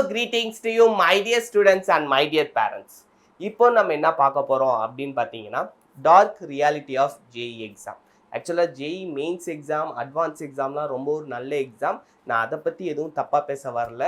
greetings to you my dear students and my dear parents. இப்போ நம்ம என்ன பார்க்க போறோம் அப்படின்னு பார்த்தீங்கன்னா dark reality of JEE exam. ஆக்சுவலாக ஜேஇ மெயின்ஸ் எக்ஸாம் அட்வான்ஸ் எக்ஸாம்லாம் ரொம்ப ஒரு நல்ல எக்ஸாம். நான் அதை பற்றி எதுவும் தப்பாக பேச வரல.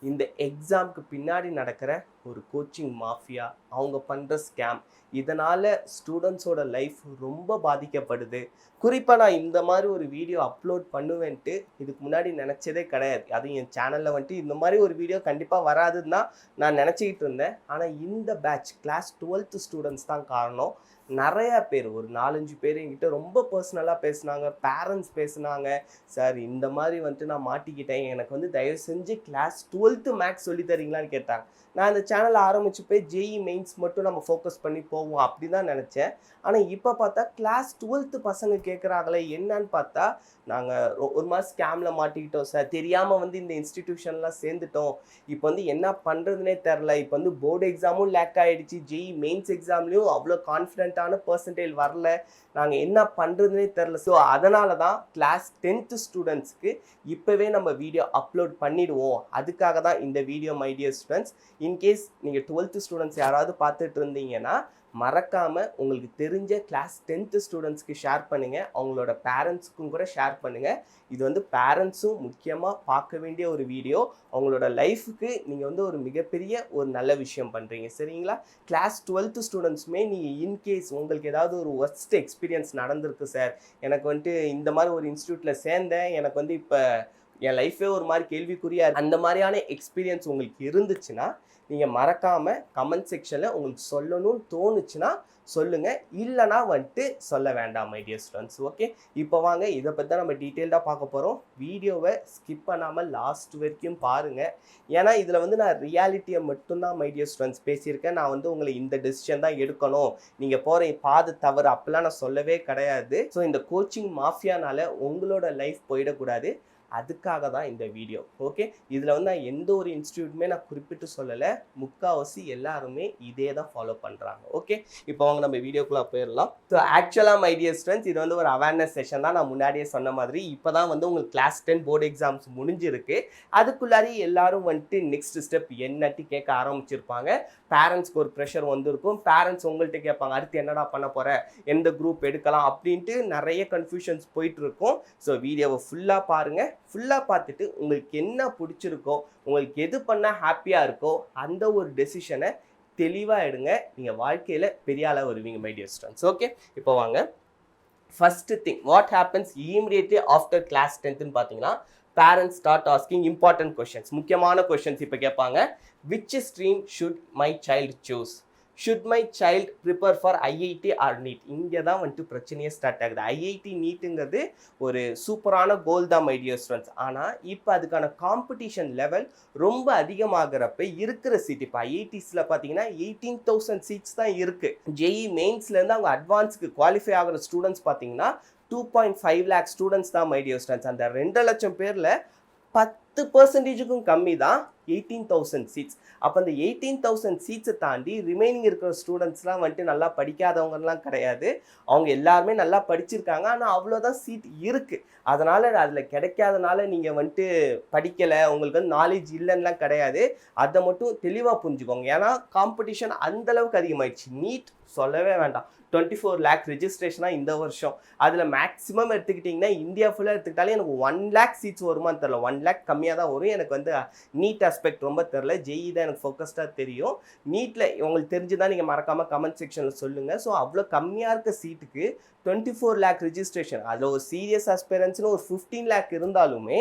இந்த எக்ஸாமுக்கு பின்னாடி நடக்கிற ஒரு கோச்சிங் மாஃபியா, அவங்க பண்ணுற ஸ்கேம், இதனால் ஸ்டூடெண்ட்ஸோட லைஃப் ரொம்ப பாதிக்கப்படுது. குறிப்பாக நான் இந்த மாதிரி ஒரு வீடியோ அப்லோட் பண்ணுவேன்ட்டு இதுக்கு முன்னாடி நினச்சதே கிடையாது. அதுவும் என் சேனலில் வந்துட்டு இந்த மாதிரி ஒரு வீடியோ கண்டிப்பாக வராதுன்னு தான் நான் நினச்சிக்கிட்டு இருந்தேன். ஆனால் இந்த பேட்ச் கிளாஸ் 12th ஸ்டூடெண்ட்ஸ் தான் காரணம். நிறையா பேர், ஒரு 4-5 பேர் என்கிட்ட ரொம்ப பர்சனலாக பேசுனாங்க, பேரண்ட்ஸ் பேசுனாங்க. சார் இந்த மாதிரி வந்துட்டு நான் மாட்டிக்கிட்டேன், எனக்கு வந்து தயவு செஞ்சு கிளாஸ் 12th மேக்ஸ் சொல்லி தரீங்களான்னு கேட்டாங்க. நான் இந்த சேனலை ஆரம்பிச்சு போய் ஜேஇ மெயின்ஸ் மட்டும் நம்ம ஃபோக்கஸ் பண்ணி போவோம் அப்படி தான் நினச்சேன். ஆனால் இப்போ பார்த்தா கிளாஸ் 12th பசங்க கேட்குறாங்களே என்னன்னு பார்த்தா, நாங்கள் ஒரு மாதிரி ஸ்கேமில் மாட்டிக்கிட்டோம் சார், தெரியாமல் வந்து இந்த இன்ஸ்டிடியூஷன்லாம் சேர்ந்துட்டோம், இப்போ வந்து என்ன பண்ணுறதுனே தெரில, இப்போ வந்து போர்டு எக்ஸாமும் லேக் ஆகிடுச்சு, ஜேஇ மெயின்ஸ் எக்ஸாம்லேயும் அவ்வளோ கான்ஃபிடென்ட்டான பர்சன்டேஜ் வரல, நாங்கள் என்ன பண்ணுறதுனே தெரில. ஸோ அதனால தான் கிளாஸ் 10th ஸ்டூடெண்ட்ஸ்க்கு இப்போவே நம்ம வீடியோ அப்லோட் பண்ணிடுவோம். அதுக்காக தான் இந்த video my dear students. In case நீங்கள் 12th ஸ்டூடெண்ட்ஸ் யாராவது பார்த்துட்டு இருந்தீங்கன்னா மறக்காமல் உங்களுக்கு தெரிஞ்ச கிளாஸ் 10th ஸ்டூடெண்ட்ஸ்க்கு ஷேர் பண்ணுங்கள், அவங்களோட பேரண்ட்ஸுக்கும் கூட ஷேர் பண்ணுங்கள். இது வந்து பேரண்ட்ஸும் முக்கியமாக பார்க்க வேண்டிய ஒரு வீடியோ. அவங்களோட லைஃபுக்கு நீங்கள் வந்து ஒரு மிகப்பெரிய ஒரு நல்ல விஷயம் பண்ணுறீங்க, சரிங்களா? கிளாஸ் 12th ஸ்டூடெண்ட்ஸுமே நீங்கள் இன்கேஸ் உங்களுக்கு ஏதாவது ஒரு ஒர்ஸ்ட் எக்ஸ்பீரியன்ஸ் நடந்திருக்கு சார், எனக்கு வந்துட்டு இந்த மாதிரி ஒரு இன்ஸ்டியூட்டில் சேர்ந்தேன், எனக்கு வந்து இப்போ என் லைஃபே ஒரு மாதிரி கேள்விக்குறியா, அந்த மாதிரியான எக்ஸ்பீரியன்ஸ் உங்களுக்கு இருந்துச்சுன்னா நீங்கள் மறக்காமல் கமெண்ட் செக்ஷனில் உங்களுக்கு சொல்லணும்னு தோணுச்சுன்னா சொல்லுங்கள், இல்லைனா வந்துட்டு சொல்ல வேண்டாம் மை டியர் ஸ்டூடெண்ட்ஸ். ஓகே, இப்போ வாங்க இதை பற்றி தான் நம்ம டீட்டெயில்டாக பார்க்க போகிறோம். வீடியோவை ஸ்கிப் பண்ணாமல் லாஸ்ட் வரைக்கும் பாருங்கள். ஏன்னா இதில் வந்து நான் ரியாலிட்டியை மட்டும்தான் மை டியர் ஸ்டூடெண்ட்ஸ் பேசியிருக்கேன். நான் வந்து உங்களை இந்த டெசிஷன் தான் எடுக்கணும், நீங்கள் போகிற பாது தவறு அப்படிலாம் நான் சொல்லவே கிடையாது. ஸோ இந்த கோச்சிங் மாஃபியானால் உங்களோட லைஃப் போயிடக்கூடாது, அதுக்காக தான் இந்த வீடியோ. ஓகே, இதில் வந்து நான் எந்த ஒரு இன்ஸ்டியூட்டுமே நான் குறிப்பிட்டு சொல்லலை, முக்கால்வாசி எல்லாருமே இதே தான் ஃபாலோ பண்ணுறாங்க. ஓகே, இப்போ அவங்க நம்ம வீடியோக்குள்ளே போயிடலாம். ஸோ ஆக்சுவலாக மை டியர் ஸ்டூடெண்ட்ஸ், இது வந்து ஒரு அவேர்னஸ் செஷன் தான். நான் முன்னாடியே சொன்ன மாதிரி இப்போ தான் வந்து உங்களுக்கு கிளாஸ் 10 போர்டு எக்ஸாம்ஸ் முடிஞ்சிருக்கு. அதுக்குள்ளாரி எல்லாரும் வந்துட்டு நெக்ஸ்ட் ஸ்டெப் என்னட்டு கேட்க ஆரம்பிச்சிருப்பாங்க. பேரண்ட்ஸ்க்கு ஒரு ப்ரெஷர் வந்திருக்கும். பேரண்ட்ஸ் உங்கள்கிட்ட கேட்பாங்க, அடுத்து என்னடா பண்ண போகிற, எந்த குரூப் எடுக்கலாம் அப்படின்ட்டு நிறைய கன்ஃபியூஷன்ஸ் போயிட்டு இருக்கும். ஸோ வீடியோவை ஃபுல்லாக பாருங்கள். ஃபுல்லாக பார்த்துட்டு உங்களுக்கு என்ன பிடிச்சிருக்கோ, உங்களுக்கு எது பண்ணால் ஹாப்பியாக இருக்கோ அந்த ஒரு டெசிஷனை தெளிவாக எடுங்க. நீங்கள் வாழ்க்கையில் பெரிய ஆளாக வருவீங்க மை டியர் ஸ்டூடெண்ட்ஸ். ஓகே, இப்போ வாங்க. First thing, what happens immediately after class 10th பார்த்தீங்கன்னா, parents start asking important questions. முக்கியமான கொஷின்ஸ் இப்போ கேட்பாங்க. Which stream should my child choose? Should my child prepare for IIT or NEET? இங்கே தான் வந்துட்டு பிரச்சனையே ஸ்டார்ட் ஆகுது. ஐஐடி நீட்டுங்கிறது ஒரு சூப்பரான கோல் தான் மை டியர் ஸ்டூடெண்ட்ஸ். ஆனால் இப்போ அதுக்கான காம்படிஷன் லெவல் ரொம்ப அதிகமாகிறப்ப இருக்கிற சீட், இப்போ ஐஐடிஸில் பார்த்தீங்கன்னா 18,000 சீட்ஸ் தான் இருக்குது. ஜேஇ மெயின்ஸ்லேருந்து அவங்க அட்வான்ஸுக்கு குவாலிஃபை ஆகிற ஸ்டூடெண்ட்ஸ் பார்த்தீங்கன்னா 2.5 lakh ஸ்டூடெண்ட்ஸ் தான் மை டியர் ஸ்டூடெண்ட்ஸ். அந்த 2 லட்சம் பேரில் 10% கம்மி தான் 18,000 சீட்ஸ். அப்போ அந்த 18,000 சீட்ஸை தாண்டி ரிமைனிங் இருக்கிற ஸ்டூடெண்ட்ஸ்லாம் வந்துட்டு நல்லா படிக்காதவங்கலாம் கிடையாது. அவங்க எல்லாருமே நல்லா படிச்சிருக்காங்க, ஆனால் அவ்வளோதான் சீட் இருக்குது. அதனால் அதில் கிடைக்காதனால நீங்கள் வந்துட்டு படிக்கலை, உங்களுக்கு வந்து நாலேஜ் இல்லைன்னுலாம் கிடையாது. அதை மட்டும் தெளிவாக புரிஞ்சுக்கோங்க. ஏன்னா காம்படிஷன் அந்தளவுக்கு அதிகமாகிடுச்சு. நீட் சொல்லவே வேண்டாம், 24 lakh ரெஜிஸ்ட்ரேஷனாக இந்த வருஷம். அதில் மேக்ஸிமம் எடுத்துக்கிட்டிங்கன்னா இந்தியா ஃபுல்லாக எடுத்துக்கிட்டாலே எனக்கு 1 lakh சீட்ஸ் வருமானு தெரில. 1 lakh கம்மியாக தான் வரும். எனக்கு வந்து நீட் ஆஸ்பெக்ட் ரொம்ப தெரில, ஜேஇ தான் எனக்கு ஃபோக்கஸ்டாக தெரியும். நீட்டில் உங்களுக்கு தெரிஞ்சுதான் நீங்கள் மறக்காமல் கமெண்ட் செக்ஷனில் சொல்லுங்கள். ஸோ அவ்வளோ கம்மியாக இருக்க சீட்டுக்கு 24 lakh ரெஜிஸ்ட்ரேஷன், அதில் ஒரு சீரியஸ் ஆஸ்பிரன்ஸ்னு ஒரு 15 lakh இருந்தாலுமே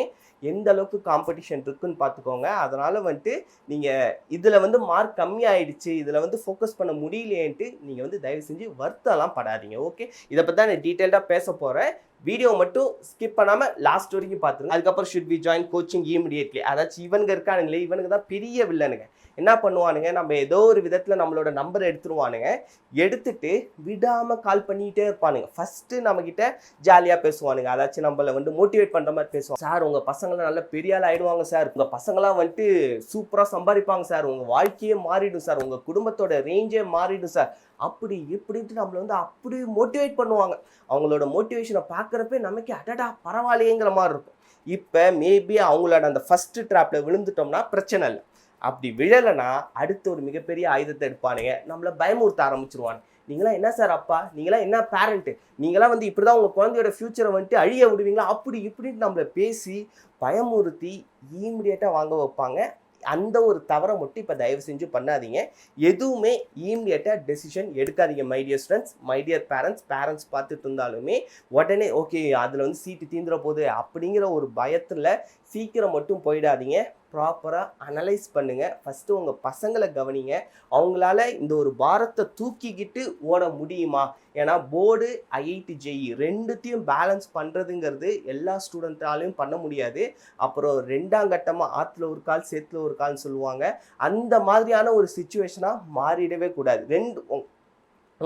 எந்த அளவுக்கு காம்படிஷன் இருக்குன்னு பார்த்துக்கோங்க. அதனால் வந்துட்டு நீங்கள் இதில் வந்து மார்க் கம்மி ஆகிடுச்சு, இதில் வந்து ஃபோக்கஸ் பண்ண முடியலையேன்ட்டு நீங்கள் வந்து தயவு செஞ்சு வருத்தம்லாம் படாதீங்க. ஓகே, இதை பற்றி தான் நான் டீட்டெயில்டாக பேச போகிறேன். வீடியோ மட்டும் ஸ்கிப் பண்ணாமல் லாஸ்ட் வரைக்கும் பார்த்துருங்க. அதுக்கப்புறம் should we join coaching immediately. அதாச்சும் இவனுங்க இருக்கானுங்களே, இவனுக்கு தான் பெரிய வில்லனுங்க. என்ன பண்ணுவானுங்க, நம்ம ஏதோ ஒரு விதத்தில் நம்மளோட நம்பரை எடுத்துருவானுங்க, எடுத்துட்டு விடாமல் கால் பண்ணிகிட்டே இருப்பானுங்க. ஃபஸ்ட்டு நம்மக்கிட்ட ஜாலியாக பேசுவானுங்க, அதாச்சும் நம்மளை வந்து மோட்டிவேட் பண்ணுற மாதிரி பேசுவாங்க. சார் உங்கள் பசங்களாம் நல்ல பெரிய ஆள் ஆகிடுவாங்க சார், உங்கள் பசங்களாம் வந்துட்டு சூப்பராக சம்பாதிப்பாங்க சார், உங்கள் வாழ்க்கையே மாறிடும் சார், உங்கள் குடும்பத்தோட ரேஞ்சே மாறிடும் சார், அப்படி இப்படின்ட்டு நம்மளை வந்து அப்படி மோட்டிவேட் பண்ணுவாங்க. அவங்களோட மோட்டிவேஷனை பார்க்குறப்ப நமக்கு அடடா பரவாயில்லையேங்கிற மாதிரி இருக்கும். இப்போ மேபி அவங்களோட அந்த ஃபஸ்ட்டு ட்ராப்பில் விழுந்துட்டோம்னா பிரச்சனை இல்லை. அப்படி விழலைன்னா அடுத்த ஒரு மிகப்பெரிய ஆயுதத்தை எடுப்பானுங்க, நம்மளை பயமுறுத்த ஆரம்பிச்சிருவாங்க. நீங்களாம் என்ன சார் அப்பா, நீங்களாம் என்ன பேரண்ட்டு, நீங்களாம் வந்து இப்படி தான் உங்கள் குழந்தையோட ஃப்யூச்சரை வந்துட்டு அழிய விடுவீங்களா, அப்படி இப்படின்னு நம்மளை பேசி பயமுறுத்தி இமீடியட்டாக வாங்க வைப்பாங்க. அந்த ஒரு தவறை மட்டும் இப்போ தயவு செஞ்சு பண்ணாதீங்க. எதுவுமே இமீடியட்டாக டெசிஷன் எடுக்காதீங்க my dear students, my dear parents பார்த்துட்டு இருந்தாலுமே உடனே ஓகே அதில் வந்து சீட்டு தீந்துற போகுது அப்படிங்கிற ஒரு பயத்தில் சீக்கிரம் மட்டும் போயிடாதீங்க. ப்ராப்பராக அனலைஸ் பண்ணுங்கள். ஃபஸ்ட்டு உங்கள் பசங்களை கவனிங்க. அவங்களால இந்த ஒரு பாரத்தை தூக்கிக்கிட்டு ஓட முடியுமா? ஏன்னா போர்டு, ஐஐடி, ஜேஇ ரெண்டுத்தையும் பேலன்ஸ் பண்ணுறதுங்கிறது எல்லா ஸ்டூடெண்ட்டாலையும் பண்ண முடியாது. அப்புறம் 2ஆம் கட்டமாக ஆற்றுல ஒரு கால் சேத்துல ஒரு கால்னு சொல்லுவாங்க. அந்த மாதிரியான ஒரு சிச்சுவேஷனாக மாறிடவே கூடாது.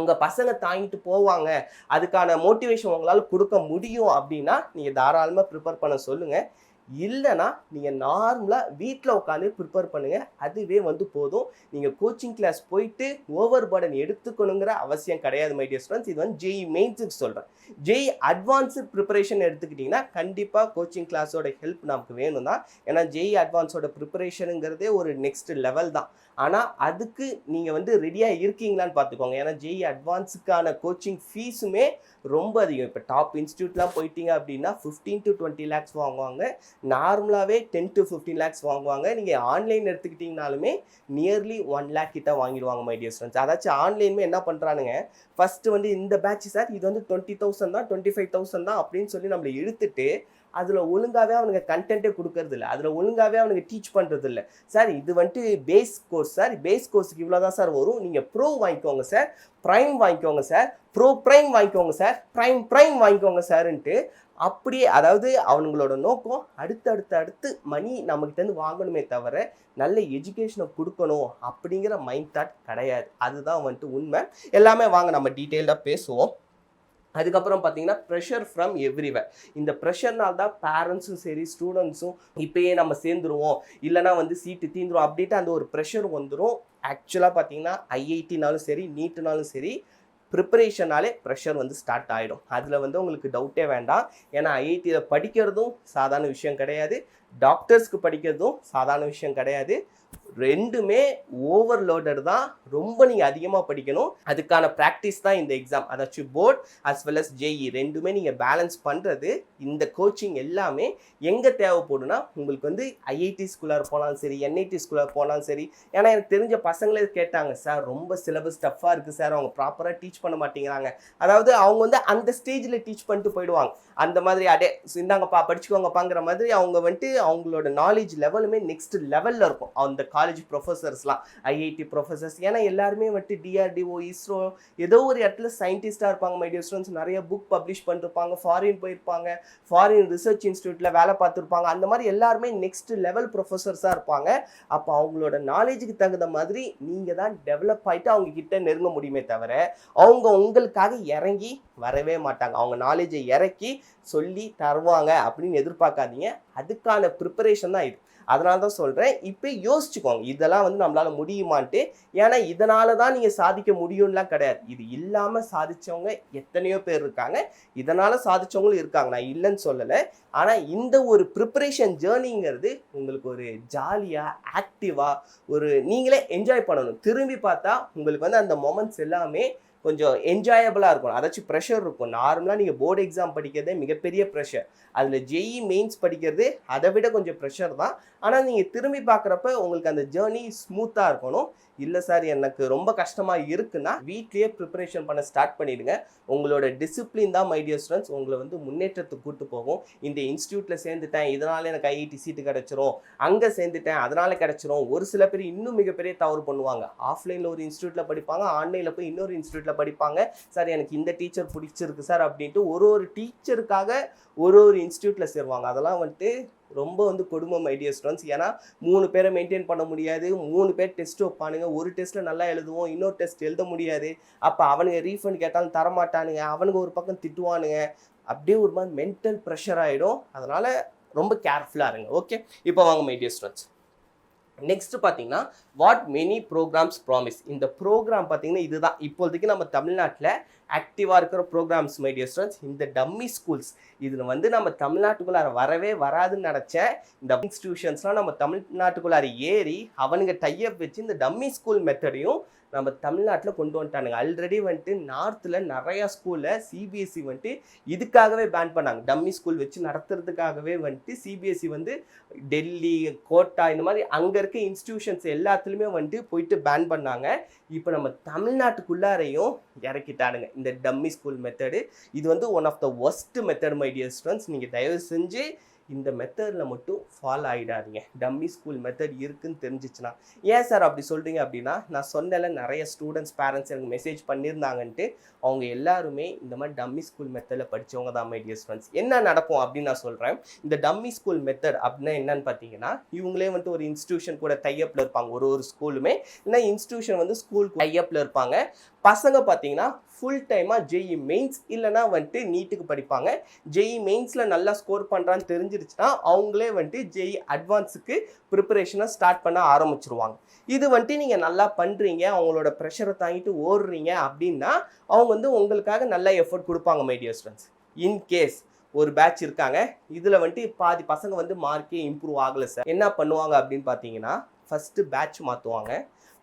உங்கள் பசங்க தாங்கிட்டு போவாங்க, அதுக்கான மோட்டிவேஷன் உங்களால் கொடுக்க முடியும் அப்படின்னா நீங்கள் தாராளமாக ப்ரிப்பேர் பண்ண சொல்லுங்கள். இல்லைனா நீங்கள் நார்மலாக வீட்டில் உட்காந்து ப்ரிப்பேர் பண்ணுங்கள், அதுவே வந்து போதும். நீங்கள் கோச்சிங் கிளாஸ் போயிட்டு ஓவர் பர்டன் எடுத்துக்கணுங்கிற அவசியம் கிடையாது மை டியர் ஸ்டூடெண்ட்ஸ். இது வந்து ஜேஇ மெயின்ஸுக்கு சொல்கிறேன். ஜேஇ அட்வான்ஸு ப்ரிப்பரேஷன் எடுத்துக்கிட்டிங்கன்னா கண்டிப்பாக கோச்சிங் கிளாஸோட ஹெல்ப் நமக்கு வேணும் தான். ஏன்னா ஜேஇ அட்வான்ஸோட ப்ரிப்பரேஷனுங்கிறதே ஒரு நெக்ஸ்ட் லெவல் தான். ஆனால் அதுக்கு நீங்கள் வந்து ரெடியாக இருக்கீங்களான்னு பார்த்துக்கோங்க. ஏன்னா ஜேஇ அட்வான்ஸுக்கான கோச்சிங் ஃபீஸுமே ரொம்ப அதிகம். இப்போ டாப் இன்ஸ்டியூட்லாம் போயிட்டீங்க அப்படின்னா 15 to 20 lakhs வாங்குவாங்க. நார்மலாகவே 10 to 15 lakhs வாங்குவாங்க. நீங்கள் ஆன்லைன் எடுத்துக்கிட்டிங்கனாலுமே நியர்லி 1 lakh கிட்ட வாங்கிடுவாங்க மை டியர் ஸ்டூடெண்ட்ஸ். அதாச்சும் ஆன்லைனுமே என்ன பண்ணுறானுங்க, ஃபஸ்ட்டு வந்து இந்த பேட்ச் சார் இது வந்து 20,000 தான், 25,000 தான் அப்படின்னு சொல்லி நம்மளை இழுத்துட்டு அதில் ஒழுங்காகவே அவனுக்கு கண்டென்ட்டே கொடுக்கறது இல்லை, அதில் ஒழுங்காகவே அவனுக்கு டீச் பண்ணுறது இல்லை. சார் இது வந்துட்டு பேஸ் கோர்ஸ் சார், பேஸ் கோர்ஸுக்கு இவ்வளோ தான் சார் வரும், நீங்கள் ப்ரோ வாங்கிக்கோங்க சார், ப்ரைம் வாங்கிக்கோங்க சார், ப்ரோ ப்ரைம் வாங்கிக்கோங்க சார், ப்ரைம் வாங்கிக்கோங்க சார்ன்ட்டு அப்படியே, அதாவது அவங்களோட நோக்கம் அடுத்து மணி நம்மகிட்டேருந்து வாங்கணுமே தவிர நல்ல எஜுகேஷனை கொடுக்கணும் அப்படிங்கிற மைண்ட் தாட் கிடையாது. அதுதான் வந்துட்டு உண்மை. எல்லாமே வாங்க நம்ம டீட்டெயில்டாக பேசுவோம். அதுக்கப்புறம் பார்த்தீங்கன்னா ப்ரெஷர் ஃப்ரம் எவ்ரிவேர். இந்த ப்ரெஷர்னால் தான் பேரண்ட்ஸும் சரி ஸ்டூடெண்ட்ஸும் இப்போயே நம்ம சேர்ந்துருவோம், இல்லைனா வந்து சீட்டு தீந்துரும் அப்படின்ட்டு அந்த ஒரு ப்ரெஷர் வந்துடும். ஆக்சுவலாக பார்த்தீங்கன்னா ஐஐடினாலும் சரி நீட்டுனாலும் சரி ப்ரிப்பரேஷனாலே ப்ரெஷர் வந்து ஸ்டார்ட் ஆகிடும். அதில் வந்து உங்களுக்கு டவுட்டே வேண்டாம். ஏன்னா ஐஐடியில் படிக்கிறதும் சாதாரண விஷயம் கிடையாது, டாக்டர்ஸ்க்கு படிக்கிறதும் சாதாரண விஷயம் கிடையாது. ரெண்டுமே ஓவர்லோடட் தான். ரொம்ப நீங்கள் அதிகமாக படிக்கணும். அதுக்கான ப்ராக்டிஸ் தான் இந்த எக்ஸாம். அதாச்சும் board as well as JEE ரெண்டுமே நீங்கள் பேலன்ஸ் பண்ணுறது. இந்த கோச்சிங் எல்லாமே எங்கே தேவைப்படுனா உங்களுக்கு வந்து ஐஐடி ஸ்கூலாக போனாலும் சரி, என்ஐடி ஸ்கூலாக போனாலும் சரி. ஏன்னா எனக்கு தெரிஞ்ச பசங்களே கேட்டாங்க, சார் ரொம்ப சிலபஸ் டஃப்பாக இருக்குது சார், அவங்க ப்ராப்பராக டீச் பண்ண மாட்டேங்கிறாங்க. அதாவது அவங்க வந்து அந்த ஸ்டேஜில் டீச் பண்ணிட்டு போயிடுவாங்க. அந்த மாதிரி இந்தாங்கப்பா படிச்சுக்கோங்கப்பாங்கிற மாதிரி அவங்க வந்துட்டு அவங்களோட நாலேஜ் லெவலுமே நெக்ஸ்ட் லெவலில் இருக்கும். அந்த காலேஜ் ப்ரொஃபஸர்ஸ்லாம், ஐஐடி ப்ரொஃபஸர்ஸ், ஏன்னா எல்லாருமே வந்துட்டு டிஆர்டிஓ, இஸ்ரோ ஏதோ ஒரு இடத்துல சயின்டிஸ்டாக இருப்பாங்க மை டியர் ஸ்டூடெண்ட்ஸ். நிறைய புக் பப்ளிஷ் பண்ணிருப்பாங்க, ஃபாரின் போயிருப்பாங்க, ஃபாரின் ரிசர்ச் இன்ஸ்டியூட்டில் வேலை பார்த்துருப்பாங்க. அந்த மாதிரி எல்லாருமே நெக்ஸ்ட் லெவல் ப்ரொஃபஸர்ஸாக இருப்பாங்க. அப்போ அவங்களோட நாலேஜுக்கு தகுந்த மாதிரி நீங்கள் தான் டெவலப் ஆகிட்டு அவங்க கிட்ட நெருங்க முடியுமே தவிர அவங்க உங்களுக்காக இறங்கி வரவே மாட்டாங்க. அவங்க நாலேஜை இறக்கி சொல்லி தருவாங்க அப்படின்னு எதிர்பார்க்காதீங்க. அதுக்கான ப்ரிப்பரேஷன் தான் இது. அதனால தான் சொல்கிறேன், இப்போ யோசிச்சுக்கோங்க இதெல்லாம் வந்து நம்மளால் முடியுமான்ட்டு. ஏன்னா இதனால தான் நீங்கள் சாதிக்க முடியும்லாம் கிடையாது. இது இல்லாமல் சாதித்தவங்க எத்தனையோ பேர் இருக்காங்க, இதனால் சாதித்தவங்களும் இருக்காங்க, நான் இல்லைன்னு சொல்லலை. ஆனால் இந்த ஒரு ப்ரிப்பரேஷன் ஜேர்னிங்கிறது உங்களுக்கு ஒரு ஜாலியாக ஆக்டிவாக ஒரு நீங்களே என்ஜாய் பண்ணணும். திரும்பி பார்த்தா உங்களுக்கு வந்து அந்த மொமெண்ட்ஸ் எல்லாமே கொஞ்சம் என்ஜாயபிளாக இருக்கும். அதாச்சும் ப்ரெஷர் இருக்கும். நார்மலாக நீங்கள் போர்டு எக்ஸாம் படிக்கிறதே மிகப்பெரிய ப்ரெஷர், அதில் ஜேஇ மெயின்ஸ் படிக்கிறது அதை விட கொஞ்சம் ப்ரெஷர் தான். ஆனால் நீங்கள் திரும்பி பார்க்குறப்ப உங்களுக்கு அந்த ஜேர்னி ஸ்மூத்தாக இருக்கணும். இல்லை சார் எனக்கு ரொம்ப கஷ்டமாக இருக்குன்னா வீட்லேயே ப்ரிப்பரேஷன் பண்ண ஸ்டார்ட் பண்ணிவிடுங்க. உங்களோட டிசிப்ளின் தான் மை டியர் ஸ்டூடெண்ட்ஸ் உங்களை வந்து முன்னேற்றத்துக்கு கூட்டு போகும். இந்த இன்ஸ்டியூட்டில் சேர்ந்துட்டேன் இதனால் எனக்கு ஐஐடி சீட்டு கிடச்சிரும், அங்கே சேர்ந்துட்டேன் அதனால் கிடச்சிரும். ஒரு சில பேர் இன்னும் மிகப்பெரிய தவறு பண்ணுவாங்க. ஆஃப்லைனில் ஒரு இன்ஸ்டியூட்டில் படிப்பாங்க, ஆன்லைனில் போய் இன்னொரு இன்ஸ்டியூட்டில் படிப்பாங்க. சார் எனக்கு இந்த டீச்சர் பிடிச்சிருக்கு சார் அப்படின்ட்டு ஒரு டீச்சருக்காக ஒரு இன்ஸ்டியூட்டில் சேருவாங்க. அதெல்லாம் வந்துட்டு ரொம்ப வந்து கொடுமை மை டியர் ஸ்டூடெண்ட்ஸ். ஏன்னா 3 பேரை மெயின்டைன் பண்ண முடியாது, 3 பேர் டெஸ்ட் வைப்பானுங்க, ஒரு டெஸ்ட்டில் நல்லா எழுதுவோம், இன்னொரு டெஸ்ட் எழுத முடியாது. அப்போ அவனுங்க ரீஃபண்ட் கேட்டாலும் தரமாட்டானுங்க, அவனுங்க ஒரு பக்கம் திட்டுவானுங்க. அப்படியே ஒரு மாதிரி மென்டல் ப்ரெஷர் ஆகிடும். அதனால் ரொம்ப கேர்ஃபுல்லாக இருங்க. ஓகே, இப்போ வாங்க மை டியர் ஸ்டூடெண்ட்ஸ், நெக்ஸ்ட் பார்த்தீங்கன்னா வாட் மெனி ப்ரோக்ராம்ஸ் ப்ராமிஸ். இந்த ப்ரோக்ராம் பார்த்தீங்கன்னா இதுதான் இப்போதைக்கு நம்ம தமிழ்நாட்டில் ஆக்டிவாக இருக்கிற ப்ரோக்ராம்ஸ் மை டியர் ஸ்டூடெண்ட்ஸ். இந்த டம்மி ஸ்கூல்ஸ் இதில் வந்து நம்ம தமிழ்நாட்டுக்குள்ளார வரவே வராதுன்னு நினச்ச இந்த இன்ஸ்டிடியூஷன்ஸ்லாம் நம்ம தமிழ்நாட்டுக்குள்ளார ஏறி அவனுங்க டைப் வச்சு இந்த டம்மி ஸ்கூல் மெத்தடையும் நம்ம தமிழ்நாட்டில் கொண்டு வந்துட்டானுங்க. ஆல்ரெடி வந்துட்டு நார்த்தில் நிறையா ஸ்கூலில் சிபிஎஸ்சி வந்துட்டு இதுக்காகவே பேன் பண்ணாங்க. டம்மி ஸ்கூல் வச்சு நடத்துறதுக்காகவே வந்துட்டு சிபிஎஸ்சி வந்து டெல்லி, கோட்டா இந்த மாதிரி அங்கே இருக்க இன்ஸ்டிடியூஷன்ஸ் எல்லாத்துலேயுமே வந்துட்டு போயிட்டு பேன் பண்ணாங்க. இப்போ நம்ம தமிழ்நாட்டுக்குள்ளாரையும் இறக்கிட்டானுங்க இந்த டம்மி ஸ்கூல் மெத்தடு. இது வந்து one of the worst method my dear students. நீங்கள் தயவு செஞ்சு இந்த மெத்தடில் மட்டும் ஃபாலோ ஆகிடாதீங்க. டம்மி ஸ்கூல் மெத்தட் இருக்குன்னு தெரிஞ்சிச்சுன்னா. ஏன் சார் அப்படி சொல்கிறீங்க அப்படின்னா, நான் சொன்னல நிறைய ஸ்டூடெண்ட்ஸ் பேரண்ட்ஸ் எனக்கு மெசேஜ் பண்ணியிருந்தாங்கன்ட்டு. அவங்க எல்லாருமே இந்த மாதிரி டம்மி ஸ்கூல் மெத்தடில் படித்தவங்க தான் மை டியர் ஸ்டூடெண்ட்ஸ். என்ன நடக்கும் அப்படின்னு நான் சொல்கிறேன். இந்த டம்மி ஸ்கூல் மெத்தட் அப்படின்னா என்னன்னு பார்த்தீங்கன்னா, இவங்களே வந்துட்டு ஒரு இன்ஸ்டியூஷன் கூட டைஅப்பில் இருப்பாங்க. ஒரு ஸ்கூலுமே இல்லைன்னா இன்ஸ்டியூஷன் வந்து ஸ்கூல் டைஅப்பில் இருப்பாங்க. பசங்க பார்த்தீங்கன்னா ஃபுல் டைமாக ஜேஇ மெயின்ஸ் இல்லைனா வந்துட்டு நீட்டுக்கு படிப்பாங்க. ஜேஇ மெயின்ஸில் நல்லா ஸ்கோர் பண்ணுறான்னு தெரிஞ்சிருச்சுன்னா அவங்களே வந்துட்டு ஜேஇ அட்வான்ஸுக்கு ப்ரிப்பரேஷனை ஸ்டார்ட் பண்ண ஆரம்பிச்சிருவாங்க. இது வந்துட்டு நீங்கள் நல்லா பண்ணுறீங்க, அவங்களோட ப்ரெஷரை தாங்கிட்டு ஓடுறீங்க அப்படின்னா அவங்க வந்து உங்களுக்காக நல்ல எஃபர்ட் கொடுப்பாங்க மை டியர் ஸ்டூடெண்ட்ஸ். இன்கேஸ் ஒரு பேட்ச் இருக்காங்க, இதில் வந்துட்டு பாதி பசங்க வந்து மார்க்கே இம்ப்ரூவ் ஆகலை சார், என்ன பண்ணுவாங்க அப்படின்னு பார்த்தீங்கன்னா ஃபஸ்ட்டு பேட்ச் மாற்றுவாங்க.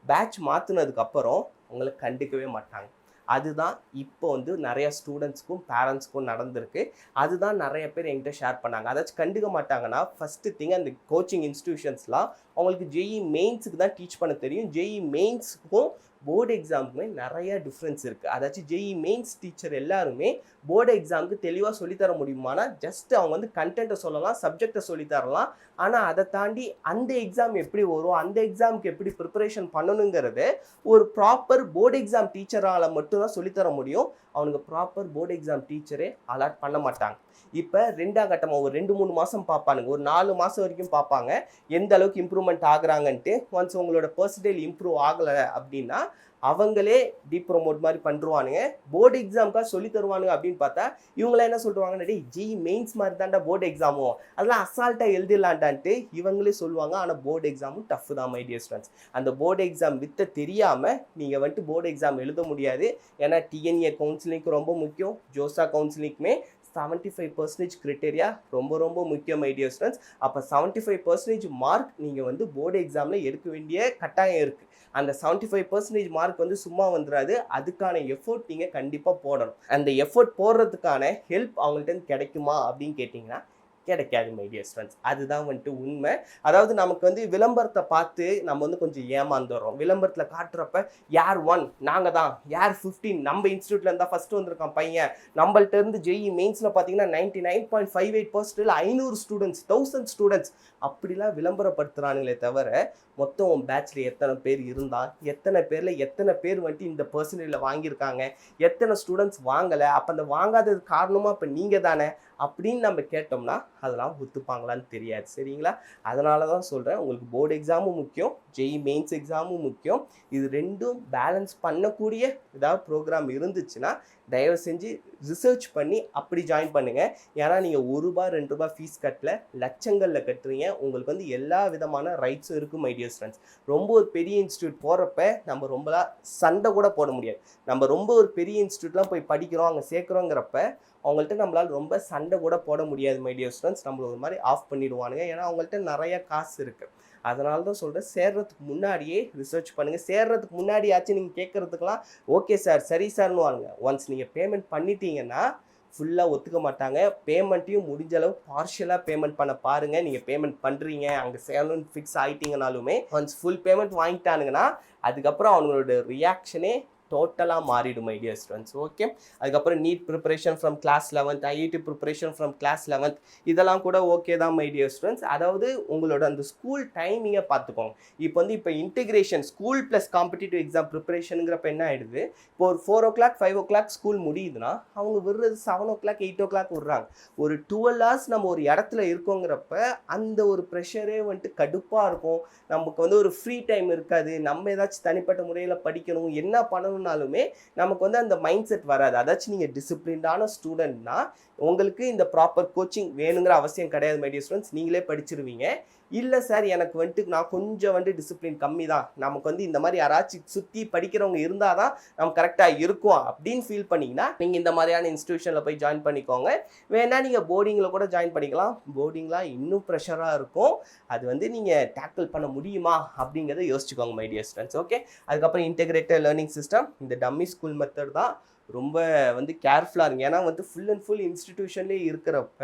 பேட்ச் மாற்றினதுக்கப்புறம் உங்களை கண்டுக்கவே மாட்டாங்க. அதுதான் இப்போ வந்து நிறைய ஸ்டூடெண்ட்ஸ்க்கும் பேரண்ட்ஸ்க்கும் நடந்திருக்கு. அதுதான் நிறைய பேர் என்கிட்ட ஷேர் பண்ணாங்க. அதாச்சும் கண்டுக்க மாட்டாங்கன்னா ஃபஸ்ட்டு திங் அந்த கோச்சிங் இன்ஸ்டிடியூஷன்ஸ்லாம் அவங்களுக்கு ஜேஇ மெயின்ஸுக்கு தான் டீச் பண்ண தெரியும். ஜேஇ மெயின்ஸுக்கும் போர்டு எக்ஸாமுக்குமே நிறைய டிஃப்ரென்ஸ் இருக்குது. அதாச்சும் ஜேஇ மெயின்ஸ் டீச்சர் எல்லாருமே போர்டு எக்ஸாமுக்கு தெளிவாக சொல்லித்தர முடியுமானா ஜஸ்ட் அவங்க வந்து கண்டென்ட்டை சொல்லலாம், சப்ஜெக்டை சொல்லித்தரலாம். ஆனால் அதை தாண்டி அந்த எக்ஸாம் எப்படி வரும், அந்த எக்ஸாமுக்கு எப்படி ப்ரிப்பரேஷன் பண்ணணுங்கிறது ஒரு ப்ராப்பர் போர்டு எக்ஸாம் டீச்சரால் மட்டும்தான் சொல்லித்தர முடியும். அவனுக்கு ப்ராப்பர் போர்டு எக்ஸாம் டீச்சரே அலாட் பண்ண மாட்டாங்க. இப்போ ரெண்டாம் கட்டமாக ஒரு 2-3 மாதம் பார்ப்பானுங்க, ஒரு 4 மாதம் வரைக்கும் பார்ப்பாங்க எந்த அளவுக்கு இம்ப்ரூவ்மெண்ட் ஆகுறாங்கன்ட்டு. ஒன்ஸ் உங்களோட பர்சன்டேஜ் இம்ப்ரூவ் ஆகலை அப்படின்னா அவங்களே டீப்ரமோட் மாதிரி பண்ணுவானுங்க. போர்டு எக்ஸாமுக்காக சொல்லி தருவானுங்க அப்படின்னு பார்த்தா இவங்களாம் என்ன சொல்லுவாங்க, டேய் ஜேஇ மெயின்ஸ் மாதிரி தான்டா போர்டு எக்ஸாமும், அதெல்லாம் அசால்ட்டாக எழுதிடலான்டான்ட்டு இவங்களே சொல்லுவாங்க. ஆனால் போர்டு எக்ஸாமும் டஃப் தான் மை டியர் ஸ்டூடெண்ட்ஸ். அந்த போர்டு எக்ஸாம் வித்த தெரியாமல் நீங்கள் வந்துட்டு போர்டு எக்ஸாம் எழுத முடியாது. ஏன்னா டிஎன்ஏ கவுன்சிலிங்க்கு ரொம்ப முக்கியம், ஜோசா கவுன்சிலிங்க்குமே 75% கிரிட்டேரியா ரொம்ப ரொம்ப முக்கியம் மை டியர் ஸ்டூடெண்ட்ஸ். அப்போ 75% மார்க் நீங்கள் வந்து போர்டு எக்ஸாமில் எடுக்க வேண்டிய கட்டாயம் இருக்குது. அந்த 75% மார்க் வந்து சும்மா வந்துடாது, அதுக்கான எஃபோர்ட் நீங்கள் கண்டிப்பாக போடணும். அந்த எஃபோர்ட் போடுறதுக்கான ஹெல்ப் அவங்கள்ட்ட கிடைக்குமா அப்படின்னு கேட்டிங்கன்னா கிடைக்காது மை டியர் ஸ்டூடெண்ட்ஸ். அதுதான் வந்துட்டு உண்மை. அதாவது நமக்கு வந்து விளம்பரத்தை பார்த்து நம்ம வந்து கொஞ்சம் ஏமாந்துடுறோம். விளம்பரத்தில் காட்டுறப்ப யார் 1 நாங்கள் தான், யார் 15 நம்ம இன்ஸ்டியூட்டில் இருந்தால் ஃபஸ்ட்டு வந்திருக்கான் பையன், நம்மள்ட்ட இருந்து ஜேஇ மெயின்ஸில் பார்த்தீங்கன்னா 99.58% 500 ஸ்டூடெண்ட்ஸ், 1000 ஸ்டூடெண்ட்ஸ் அப்படிலாம் விளம்பரப்படுத்துகிறானுங்களே தவிர மொத்தம் உன் பேட்சில் எத்தனை பேர் இருந்தால், எத்தனை பேரில் எத்தனை பேர் வந்துட்டு இந்த பர்சன்டேஜில் வாங்கியிருக்காங்க, எத்தனை ஸ்டூடெண்ட்ஸ் வாங்கலை, அப்போ அந்த வாங்காதது காரணமாக இப்போ நீங்கள் தானே அப்படின்னு நம்ம கேட்டோம்னா அதெல்லாம் ஒத்துப்பாங்களான்னு தெரியாது. சரிங்களா? அதனால தான் சொல்கிறேன், உங்களுக்கு போர்டு எக்ஸாமும் முக்கியம், ஜேஇ மெயின்ஸ் எக்ஸாமும் முக்கியம். இது ரெண்டும் பேலன்ஸ் பண்ணக்கூடிய ஏதாவது ப்ரோக்ராம் இருந்துச்சுன்னா தயவு செஞ்சு ரிசர்ச் பண்ணி அப்படி ஜாயின் பண்ணுங்கள். ஏன்னா நீங்கள் ₹1 ₹2 ஃபீஸ் கட்டல, லட்சங்களில் கட்டுறீங்க. உங்களுக்கு வந்து எல்லா விதமான ரைட்ஸும் இருக்குது மை டியர் ஸ்டூடெண்ட்ஸ். ரொம்ப ஒரு பெரிய இன்ஸ்டியூட் போகிறப்ப நம்ம ரொம்பலாம் சண்டை கூட போட முடியாது. நம்ம ரொம்ப ஒரு பெரிய இன்ஸ்டியூட்லாம் போய் படிக்கிறோம், அங்கே சேர்க்குறோங்கிறப்ப அவங்கள்ட்ட நம்மளால் ரொம்ப சண்டை கூட போட முடியாது மை டியர் ஸ்டூடெண்ட்ஸ். நம்மள ஒரு மாதிரி ஆஃப் பண்ணிடுவானுங்க. ஏன்னா அவங்கள்ட்ட நிறைய காசு இருக்குது. அதனால தான் சொல்கிறேன், சேர்றதுக்கு முன்னாடியே ரிசர்ச் பண்ணுங்கள். சேர்றதுக்கு முன்னாடியாச்சும் நீங்கள் கேட்குறதுக்கெலாம் ஓகே சார், சரி சார்னு வாங்க. ஒன்ஸ் நீங்கள் பேமெண்ட் பண்ணிட்டீங்கன்னா ஃபுல்லாக ஒத்துக்க மாட்டாங்க. பேமெண்ட்டையும் முடிஞ்ச அளவு பார்ஷியலாக பேமெண்ட் பண்ண பாருங்கள். நீங்கள் பேமெண்ட் பண்ணுறீங்க, அங்கே சேரணும்னு ஃபிக்ஸ் ஆகிட்டீங்கனாலுமே ஒன்ஸ் ஃபுல் பேமெண்ட் வாங்கிட்டானுங்கன்னா அதுக்கப்புறம் அவங்களோட ரியாக்ஷனே டோட்டலாக மாறிடும் மை டியர் ஸ்டூடெண்ட்ஸ். ஓகே, அதுக்கப்புறம் NEET preparation from class 11th, IIT preparation from class 11th இதெல்லாம் கூட ஓகே தான் மை டியர் ஸ்டூடெண்ட்ஸ். அதாவது உங்களோட அந்த ஸ்கூல் டைமிங்கை பார்த்துக்கோங்க. இப்போ integration school plus competitive exam ப்ரிப்பரேஷனுங்கிறப்ப என்ன ஆகிடுது, இப்போ ஒரு 4 o'clock 5 o'clock ஸ்கூல் முடியுதுன்னா அவங்க விடுறது 7 o'clock 8 o'clock விடுறாங்க. ஒரு 12 hours நம்ம ஒரு இடத்துல இருக்கோங்கிறப்ப அந்த ஒரு ப்ரெஷரே வந்துட்டு கடுப்பாக இருக்கும். நமக்கு வந்து ஒரு ஃப்ரீ டைம் இருக்காது. நம்ம ஏதாச்சும் தனிப்பட்ட முறையில் படிக்கணும், என்ன பண்ணணும் பண்ணணும்னாலுமே நமக்கு வந்து அந்த மைண்ட் செட் வராது. அதாச்சும் நீங்கள் டிசிப்ளின்டான ஸ்டூடெண்ட்னா உங்களுக்கு இந்த ப்ராப்பர் கோச்சிங் வேணுங்கிற அவசியம் கிடையாது மை டியர் ஸ்டூடெண்ட்ஸ். நீங்களே படிச்சிருவீங்க. இல்லை சார் எனக்கு வந்துட்டு நான் கொஞ்சம் வந்துட்டு டிசிப்ளின் கம்மி தான், நமக்கு வந்து இந்த மாதிரி யாராச்சும் சுற்றி படிக்கிறவங்க இருந்தால் தான் நம்ம கரெக்டாக இருக்கும் அப்படின்னு ஃபீல் பண்ணிங்கன்னா நீங்கள் இந்த மாதிரியான இன்ஸ்டியூஷனில் போய் ஜாயின் பண்ணிக்கோங்க. வேணால் நீங்கள் போர்டிங்கில் கூட ஜாயின் பண்ணிக்கலாம். போர்டிங்லாம் இன்னும் ப்ரெஷராக இருக்கும். அது வந்து நீங்கள் டேக்கிள் பண்ண முடியுமா அப்படிங்கிறத யோசிச்சுக்கோங்க மை டியர் ஸ்டூடெண்ட்ஸ். ஓகே, அதுக்கப்புறம் இன்டெகிரேட்டட் லேர்னிங் சிஸ்டம், இந்த டம்மி ஸ்கூல் மெத்தட் தான் ரொம்ப வந்து கேர்ஃபுல்லாக இருங்க. ஏன்னா வந்து ஃபுல் அண்ட் ஃபுல் இன்ஸ்டிடியூஷன்லேயே இருக்கிறப்ப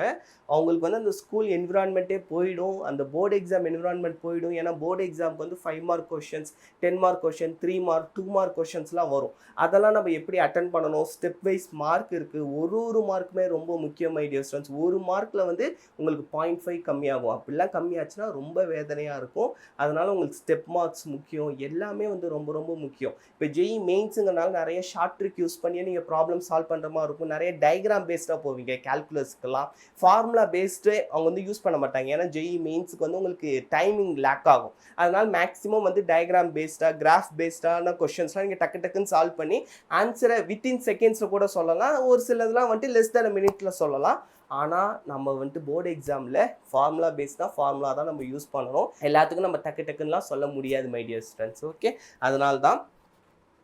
அவங்களுக்கு வந்து அந்த ஸ்கூல் என்விரான்மெண்ட்டே போயிடும், அந்த போர்டு எக்ஸாம் என்விரான்மெண்ட் போயிடும். ஏன்னா போர்டு எக்ஸாமுக்கு வந்து 5 mark questions, 10 mark question, 3 mark, 2 mark கொஷின்ஸ்லாம் வரும். அதெல்லாம் நம்ம எப்படி அட்டன் பண்ணணும், ஸ்டெப் வைஸ் மார்க் இருக்குது. ஒரு மார்க்குமே ரொம்ப முக்கியம் மை டியர் ஸ்டூடெண்ட்ஸ். ஒரு மார்க்கில் வந்து உங்களுக்கு 0.5 கம்மியாகும். அப்படிலாம் கம்மியாச்சுன்னா ரொம்ப வேதனையாக இருக்கும். அதனால் உங்களுக்கு ஸ்டெப் மார்க்ஸ் முக்கியம், எல்லாமே வந்து ரொம்ப ரொம்ப முக்கியம். இப்போ ஜெய் மெயின்ஸுங்கிறனால நிறைய ஷார்ட் ட்ரிக் யூஸ் பண்ணி நீங்கள் ப்ராப்ளம் சால்வ் பண்ணுற மாதிரி இருக்கும். நிறைய டயக்ராம் பேஸ்டாக போவீங்க. கால்குலஸ்க்கெல்லாம் ஃபார்முலா பேஸ்டு அவங்க வந்து யூஸ் பண்ண மாட்டாங்க. ஏன்னா ஜெய் மெயின்ஸுக்கு வந்து உங்களுக்கு டைமிங் லேக் ஆகும். அதனால் மேக்ஸிமம் வந்து டயக்ராம் பேஸ்டாக, கிராஃப் பேஸ்டான கொஷின்ஸ்லாம் நீங்கள் டக்குன்னு சால்வ் பண்ணி ஆன்சரை வித்தின் செகண்ட்ஸில் கூட சொல்லலாம். ஒரு சிலதெல்லாம் வந்துட்டு லெஸ் தேன் மினிட்ல சொல்லலாம். ஆனால் நம்ம வந்துட்டு போர்டு எக்ஸாமில் ஃபார்முலா பேஸ்டாக ஃபார்முலா தான் நம்ம யூஸ் பண்ணணும். எல்லாத்துக்கும் நம்ம டக்குன்னுலாம் சொல்ல முடியாது மை டியர் ஸ்டூடெண்ட்ஸ். ஓகே, அதனால தான்